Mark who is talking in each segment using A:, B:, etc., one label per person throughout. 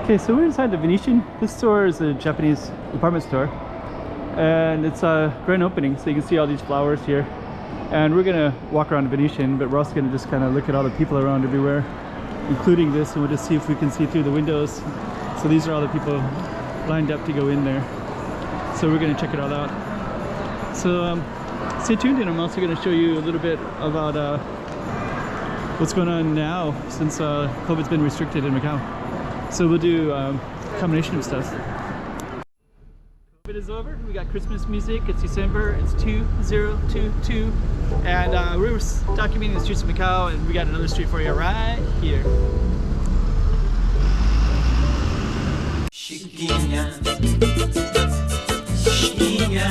A: Okay, so we're inside the Venetian. This store is a Japanese department store, and it's a grand opening, so you can see all these flowers here. And we're gonna walk around the Venetian, but we're also gonna just kind of look at all the people around everywhere, including this, and we'll just see if we can see through the windows. So these are all the people lined up to go in there. So we're gonna check it all out. So stay tuned, and I'm also gonna show you a little bit about what's going on now since COVID's been restricted in Macau. So we'll do a combination of stuff. COVID is over. We got Christmas music. It's December. It's 2022. And we're documenting the streets of Macau, and we got another street for you right here. Chiquinha, chiquinha,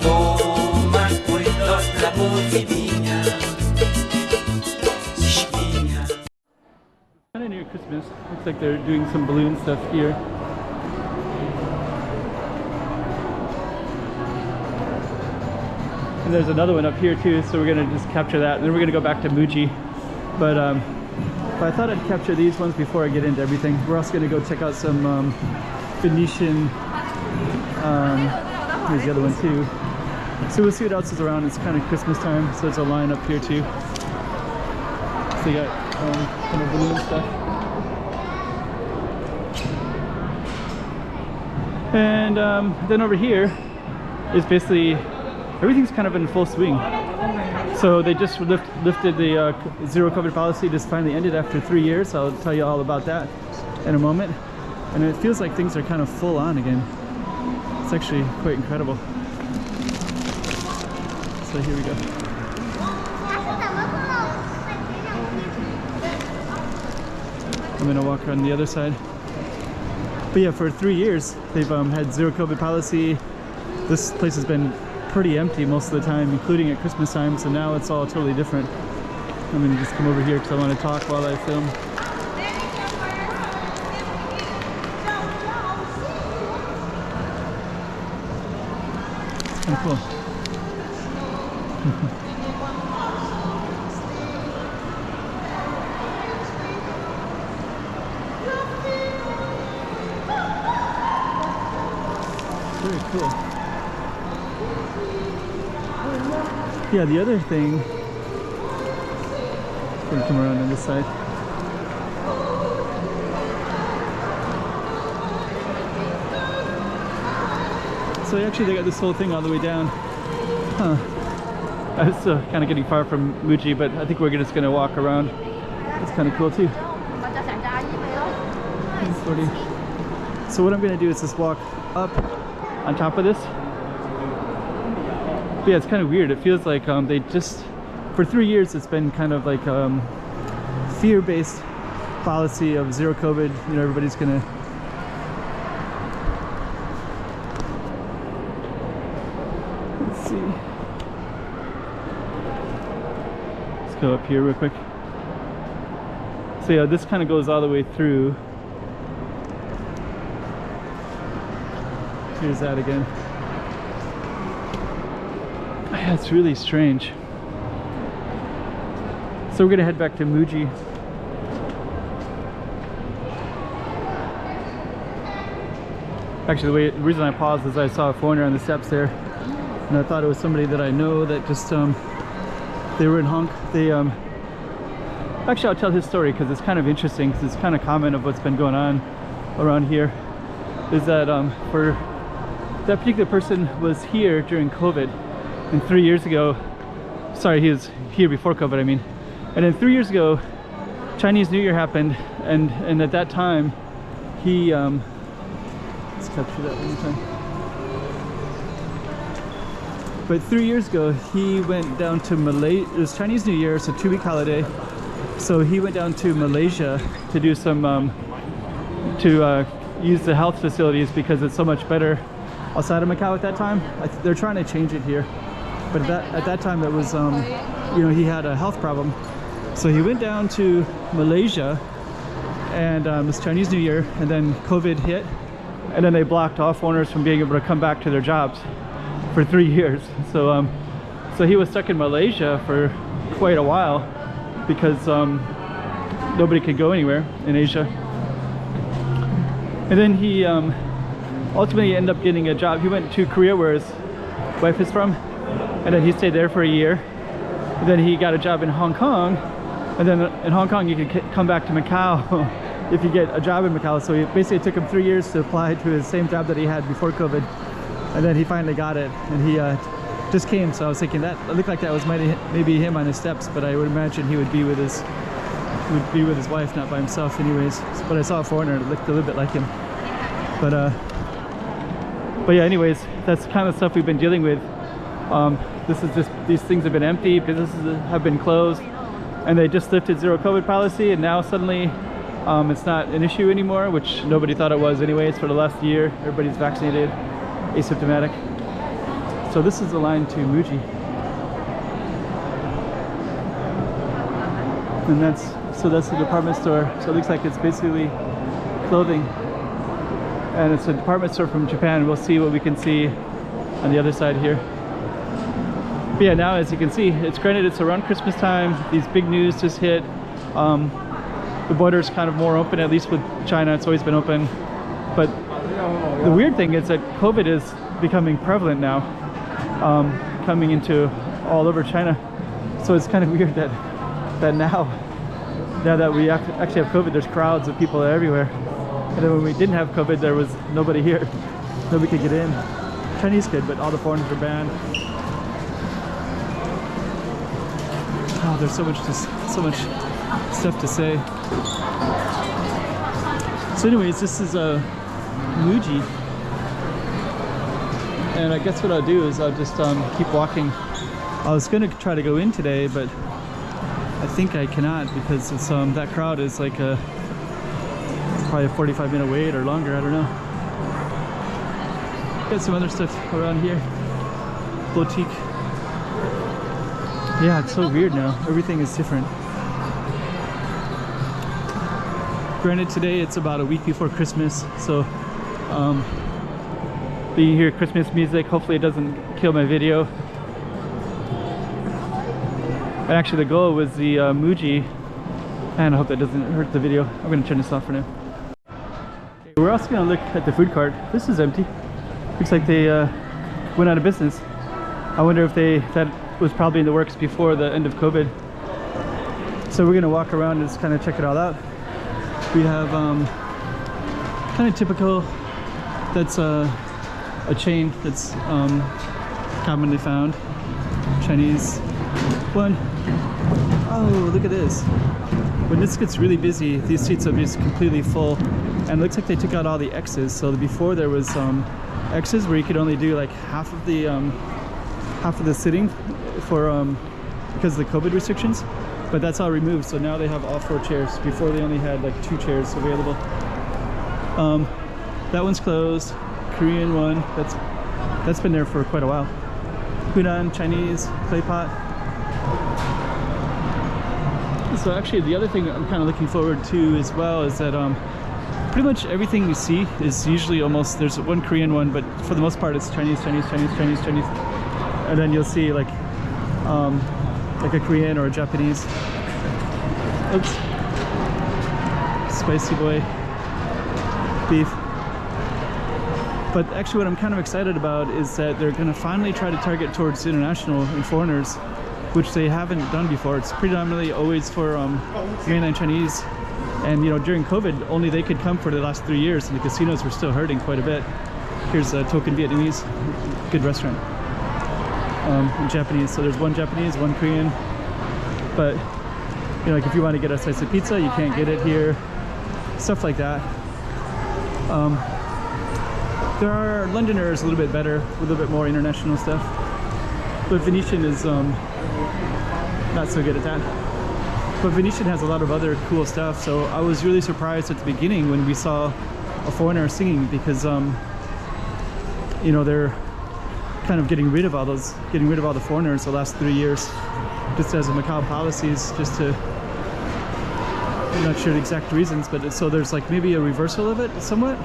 A: toma cuidado da boquinha. Kind of near Christmas. Looks like they're doing some balloon stuff here. And there's another one up here too, so we're gonna just capture that, and then we're gonna go back to Muji. But I thought I'd capture these ones before I get into everything. We're also gonna go check out some Venetian. Here's the other one too. So we'll see what else is around. It's kind of Christmas time, so there's a line up here too. So you got kind of balloon stuff. And then over here is basically everything's kind of in full swing. So they just lifted the zero COVID policy, just finally ended after 3 years. I'll tell you all about that in a moment. And it feels like things are kind of full on again. It's actually quite incredible. So here we go. I'm gonna walk around the other side. But yeah, for 3 years they've had zero COVID policy. This place has been pretty empty most of the time, including at Christmas time, so now it's all totally different. I'm gonna just come over here because I want to talk while I film. Kind of cool. Very cool. Yeah, the other thing, I'm gonna come around on this side. So actually they got this whole thing all the way down. Huh. I was kind of getting far from Muji, but I think we're just gonna walk around. It's kind of cool too. So what I'm gonna do is just walk up on top of this. But yeah, it's kind of weird. It feels like they just, for 3 years, it's been kind of like fear-based policy of zero COVID. You know, everybody's gonna. Let's see. Let's go up here real quick. So yeah, this kind of goes all the way through. Here's that again. Yeah, it's really strange. So we're gonna head back to Muji. Actually, the reason I paused is I saw a foreigner on the steps there, and I thought it was somebody that I know that just they were in honk. They actually, I'll tell his story because it's kind of interesting, because it's kind of common of what's been going on around here. Is that for that particular person was here during COVID. And 3 years ago, sorry, he was here before COVID, I mean. And then 3 years ago, Chinese New Year happened, and at that time, he, let's capture that one time. But 3 years ago, he went down to Malaysia. It was Chinese New Year, so 2-week holiday. So he went down to Malaysia to do some, use the health facilities because it's so much better outside of Macau at that time. They're trying to change it here. But at that time, it was, you know, he had a health problem. So he went down to Malaysia, and it's Chinese New Year, and then COVID hit, and then they blocked all foreigners from being able to come back to their jobs for 3 years. So, so he was stuck in Malaysia for quite a while because nobody could go anywhere in Asia. And then he ultimately ended up getting a job. He went to Korea where his wife is from, and then he stayed there for a year. And then he got a job in Hong Kong, and then in Hong Kong you can come back to Macau if you get a job in Macau. So it basically took him 3 years to apply to his same job that he had before COVID, and then he finally got it, and he just came. So I was thinking that it looked like that was maybe him on his steps, but I would imagine he would be with his wife, not by himself anyways. But I saw a foreigner that looked a little bit like him. But yeah, anyways, that's the kind of stuff we've been dealing with. This is just, these things have been empty, businesses have been closed, and they just lifted zero COVID policy, and now suddenly it's not an issue anymore, which nobody thought it was anyways for the last year. Everybody's vaccinated, asymptomatic. So this is the line to Muji. And that's the department store. So it looks like it's basically clothing. And it's a department store from Japan. We'll see what we can see on the other side here. But yeah, now as you can see, it's granted it's around Christmas time. These big news just hit. The border's kind of more open, at least with China. It's always been open. But the weird thing is that COVID is becoming prevalent now, coming into all over China. So it's kind of weird that now that we actually have COVID, there's crowds of people everywhere. And then when we didn't have COVID, there was nobody here. Nobody could get in. Chinese could, but all the foreigners were banned. Oh, there's so much stuff to say. So anyways, this is Muji. And I guess what I'll do is I'll just keep walking. I was gonna try to go in today, but I think I cannot because it's that crowd is like probably a 45-minute wait or longer, I don't know. Got some other stuff around here. Boutique. Yeah, it's so weird now. Everything is different. Granted, today it's about a week before Christmas, so being here, Christmas music, hopefully it doesn't kill my video. And actually the goal was the Muji, and I hope that doesn't hurt the video. I'm gonna turn this off for now. Okay, we're also gonna look at the food cart. This is empty. Looks like they went out of business. I wonder if that was probably in the works before the end of COVID. So we're gonna walk around and just kind of check it all out. We have kind of typical, that's a chain that's commonly found, Chinese one. Oh, look at this. When this gets really busy, these seats are just completely full, and it looks like they took out all the X's. So before there was X's where you could only do like half of the sitting for because of the COVID restrictions, but that's all removed. So now they have all 4 chairs. Before they only had like 2 chairs available. That one's closed. Korean one, that's been there for quite a while. Hunan, Chinese, clay pot. So actually the other thing I'm kind of looking forward to as well is that pretty much everything you see is usually almost, there's one Korean one, but for the most part it's Chinese. And then you'll see like a Korean or a Japanese. Oops. Spicy boy. Beef. But actually what I'm kind of excited about is that they're going to finally try to target towards international and foreigners, which they haven't done before. It's predominantly always for mainland Chinese. And you know, during COVID, only they could come for the last 3 years, and the casinos were still hurting quite a bit. Here's a Token Vietnamese, good restaurant. Japanese, so there's one Japanese, one Korean. But you know, like if you want to get a slice of pizza, you can't get it here. Stuff like that. There are Londoners a little bit better, with a little bit more international stuff. But Venetian is not so good at that. But Venetian has a lot of other cool stuff, so I was really surprised at the beginning when we saw a foreigner singing, because you know, they're kind of getting rid of all the foreigners the last 3 years, just as a Macau policies, just to, I'm not sure the exact reasons, but so there's like maybe a reversal of it somewhat.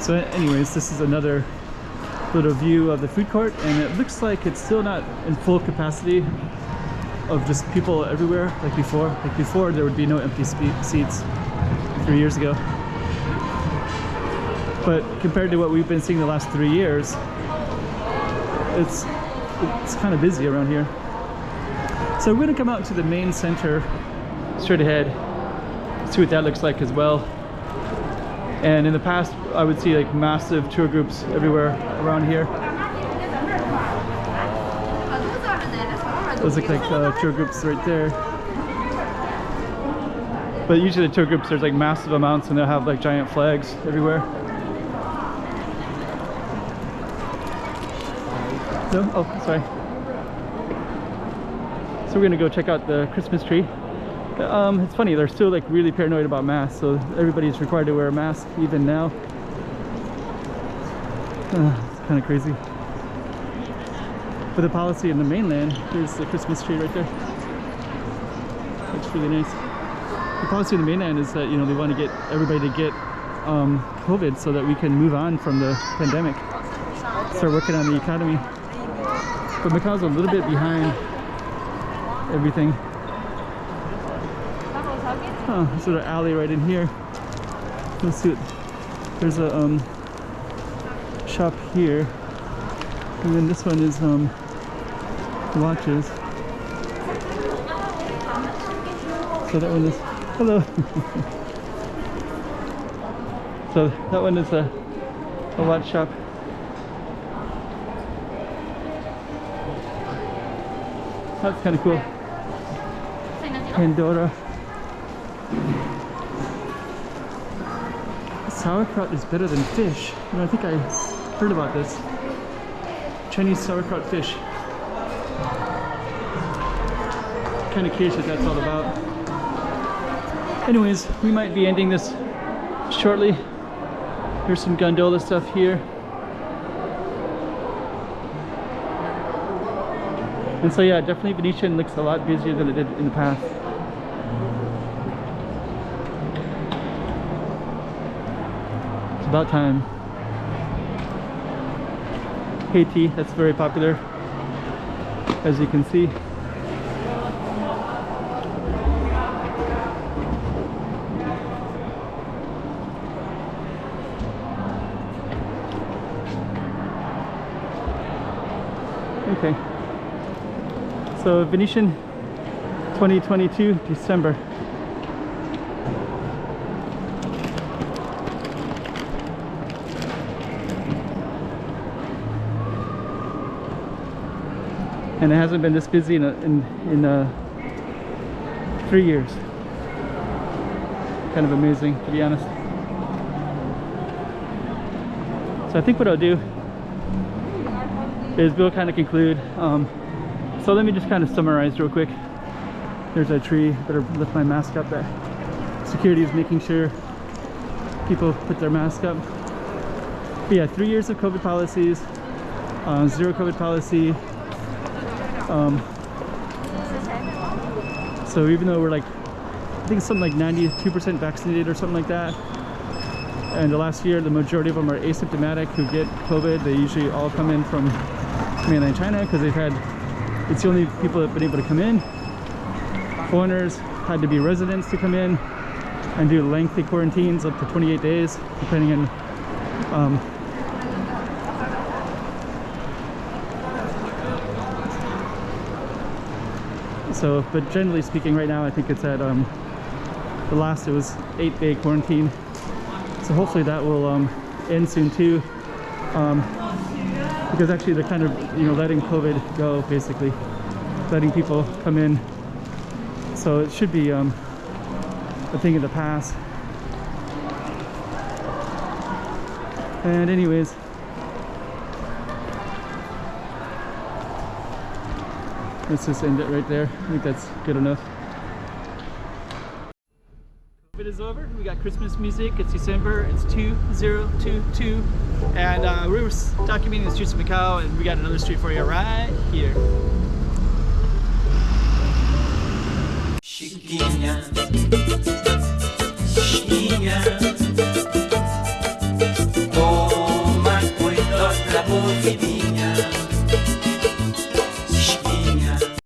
A: So anyways, this is another little view of the food court, and it looks like it's still not in full capacity. of just people everywhere like before. Like before, there would be no empty seats 3 years ago. But compared to what we've been seeing the last 3 years, it's kind of busy around here. So we're gonna come out to the main center straight ahead, see what that looks like as well. And in the past, I would see like massive tour groups everywhere around here. Those look like tour groups right there. But usually the tour groups, there's like massive amounts and they'll have like giant flags everywhere. No? Oh, sorry. So we're gonna go check out the Christmas tree. It's funny, they're still like really paranoid about masks, so everybody's required to wear a mask even now. It's kind of crazy. For the policy in the mainland, there's the Christmas tree right there. Looks really nice. The policy in the mainland is that, you know, they want to get everybody to get COVID so that we can move on from the pandemic, start working on the economy. But Macau's a little bit behind everything. Oh, there's sort of alley right in here. Let's see. There's a shop here, and then this one is watches. So that one is hello. So that one is a watch shop. That's kind of cool. Pandora. Sauerkraut is better than fish. You know, I think I heard about this. Chinese sauerkraut fish. Kind of curious what that's all about. Anyways, we might be ending this shortly. There's some gondola stuff here. And so yeah, definitely Venetian looks a lot busier than it did in the past. It's about time. Haiti, that's very popular, as you can see. Okay. So Venetian 2022 December. And it hasn't been this busy in 3 years. Kind of amazing, to be honest. So I think what I'll do is we'll kind of conclude. So let me just kind of summarize real quick. There's a tree. Better lift my mask up. That security is making sure people put their mask up. But yeah, 3 years of COVID policies, zero COVID policy. So even though we're like, I think it's something like 92% vaccinated or something like that, and the last year the majority of them are asymptomatic who get COVID. They usually all come in from mainland China because it's the only people that have been able to come in. Foreigners had to be residents to come in and do lengthy quarantines up to 28 days depending on so, but generally speaking right now I think it's at the last it was 8-day quarantine, so hopefully that will end soon too, because actually they're kind of, you know, letting COVID go, basically letting people come in, so it should be a thing of the past. And anyways, let's just end it right there. I think that's good enough. COVID is over. We got Christmas music. It's December. It's 2022. And we were documenting the streets of Macau, and we got another street for you right here. Chiquinha.